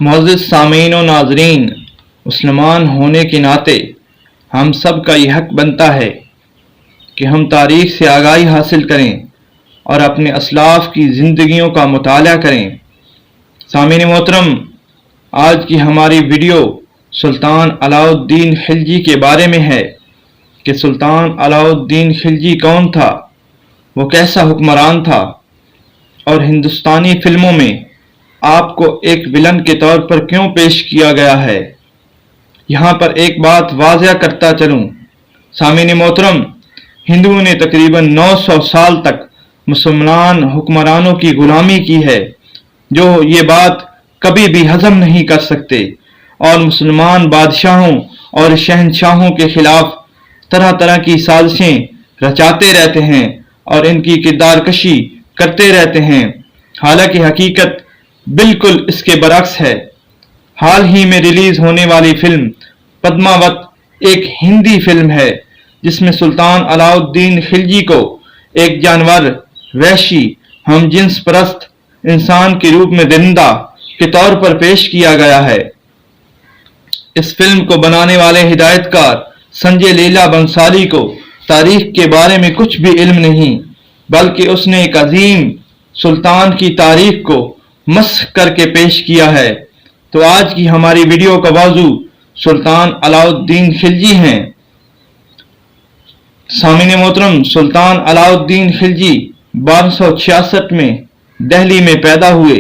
معزز سامعین و ناظرین، مسلمان ہونے کے ناطے ہم سب کا یہ حق بنتا ہے کہ ہم تاریخ سے آگاہی حاصل کریں اور اپنے اسلاف کی زندگیوں کا مطالعہ کریں۔ سامعین محترم، آج کی ہماری ویڈیو سلطان علاء الدین خلجی کے بارے میں ہے کہ سلطان علاء الدین خلجی کون تھا، وہ کیسا حکمران تھا، اور ہندوستانی فلموں میں آپ کو ایک ولن کے طور پر کیوں پیش کیا گیا ہے۔ یہاں پر ایک بات واضح کرتا چلوں، سامعین محترم، ہندوؤں نے تقریباً 900 سال تک مسلمان حکمرانوں کی غلامی کی ہے، جو یہ بات کبھی بھی ہضم نہیں کر سکتے، اور مسلمان بادشاہوں اور شہنشاہوں کے خلاف طرح طرح کی سازشیں رچاتے رہتے ہیں اور ان کی کردار کشی کرتے رہتے ہیں، حالانکہ حقیقت بالکل اس کے برعکس ہے۔ حال ہی میں ریلیز ہونے والی فلم پدماوت ایک ہندی فلم ہے جس میں سلطان علاء الدین خلجی کو ایک جانور، وحشی، ہم جنس پرست انسان کے روپ میں درندہ کے طور پر پیش کیا گیا ہے۔ اس فلم کو بنانے والے ہدایت کار سنجے لیلا بنسالی کو تاریخ کے بارے میں کچھ بھی علم نہیں، بلکہ اس نے ایک عظیم سلطان کی تاریخ کو مسخ کر کے پیش کیا ہے۔ تو آج کی ہماری ویڈیو کا موضوع سلطان علاء الدین خلجی ہیں۔ سامعین محترم، سلطان علاء الدین خلجی 1266 میں دہلی میں پیدا ہوئے۔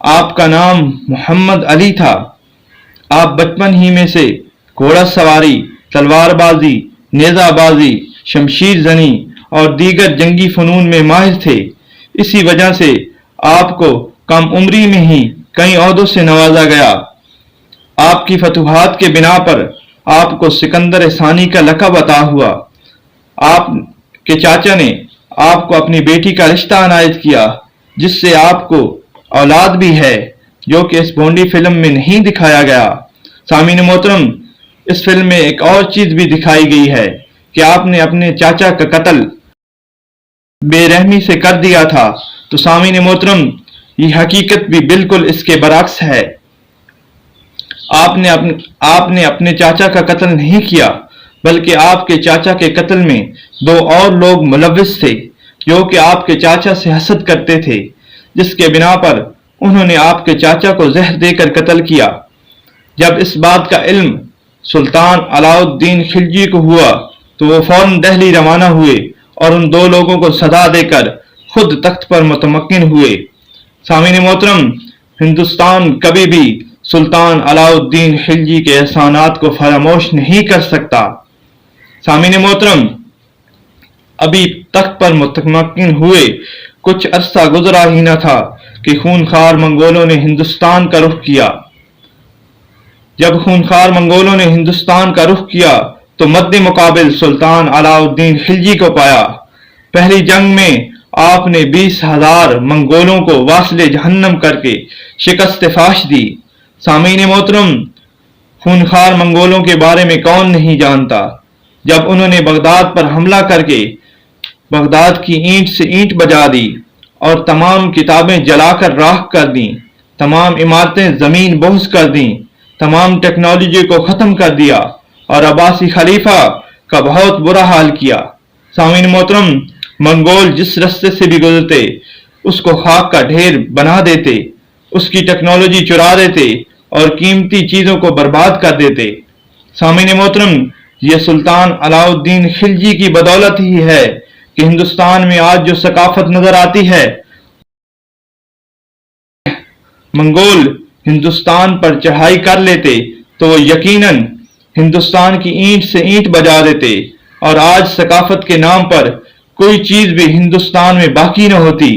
آپ کا نام محمد علی تھا۔ آپ بچپن ہی میں سے گھوڑا سواری، تلوار بازی، نیزہ بازی، شمشیر زنی اور دیگر جنگی فنون میں ماہر تھے۔ اسی وجہ سے آپ کو کم عمری میں ہی کئی عہدوں سے نوازا گیا۔ آپ کی فتوحات کے بنا پر آپ کو سکندر ثانی کا لقب عطا ہوا۔ آپ کے چاچا نے آپ کو اپنی بیٹی کا رشتہ عنایت کیا، جس سے آپ کو اولاد بھی ہے، جو کہ اس بونڈی فلم میں نہیں دکھایا گیا۔ سامعین محترم، اس فلم میں ایک اور چیز بھی دکھائی گئی ہے کہ آپ نے اپنے چاچا کا قتل بے رحمی سے کر دیا تھا۔ تو سامعین محترم، یہ حقیقت بھی بالکل اس کے برعکس ہے۔ آپ نے اپنے چاچا کا قتل نہیں کیا، بلکہ آپ کے چاچا کے قتل میں دو اور لوگ ملوث تھے، جو کہ آپ کے چاچا سے حسد کرتے تھے، جس کے بنا پر انہوں نے آپ کے چاچا کو زہر دے کر قتل کیا۔ جب اس بات کا علم سلطان علاء الدین خلجی کو ہوا تو وہ فوراً دہلی روانہ ہوئے اور ان دو لوگوں کو سزا دے کر خود تخت پر متمکن ہوئے۔ سامعین محترم، ہندوستان کبھی بھی سلطان علاء الدین خلجی کے احسانات کو فراموش نہیں کر سکتا۔ سامعین محترم، ابھی تخت پر متمکن ہوئے کچھ عرصہ گزرا ہی نہ تھا کہ خونخوار منگولوں نے ہندوستان کا رخ کیا۔ جب خونخوار منگولوں نے ہندوستان کا رخ کیا تو مد مقابل سلطان علاء الدین خلجی کو پایا۔ پہلی جنگ میں آپ نے 20,000 منگولوں کو واصل جہنم کر کے شکست فاش دی۔ سامعین محترم، خونخوار منگولوں کے بارے میں کون نہیں جانتا؟ جب انہوں نے بغداد پر حملہ کر کے بغداد کی اینٹ سے اینٹ بجا دی اور تمام کتابیں جلا کر راکھ کر دیں، تمام عمارتیں زمین بوس کر دیں، تمام ٹیکنالوجی کو ختم کر دیا اور عباسی خلیفہ کا بہت برا حال کیا۔ سامعین محترم، منگول جس رستے سے بھی گزرتے اس کو خاک کا ڈھیر بنا دیتے، اس کی ٹیکنالوجی چرا دیتے اور قیمتی چیزوں کو برباد کر دیتے۔ سامعین محترم، یہ سلطان علاء الدین خلجی کی بدولت ہی ہے کہ ہندوستان میں آج جو ثقافت نظر آتی ہے۔ منگول ہندوستان پر چڑھائی کر لیتے تو وہ یقیناً ہندوستان کی اینٹ سے اینٹ بجا دیتے، اور آج ثقافت کے نام پر کوئی چیز بھی ہندوستان میں باقی نہ ہوتی،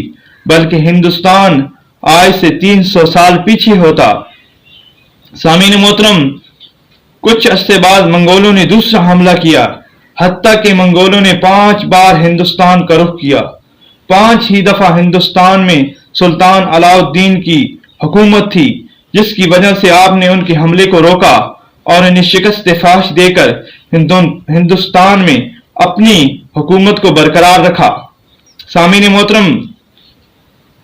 بلکہ ہندوستان آج سے 300 سال پیچھے ہوتا۔ سامعین محترم، کچھ عرصے بعد منگولوں نے دوسرا حملہ کیا، حتیٰ کہ منگولوں نے 5 بار ہندوستان کا رخ کیا۔ 5 ہی دفعہ ہندوستان میں سلطان علاء الدین کی حکومت تھی، جس کی وجہ سے آپ نے ان کے حملے کو روکا اور انہیں شکست فاش دے کر ہندوستان میں اپنی حکومت کو برقرار رکھا۔ سامعین محترم،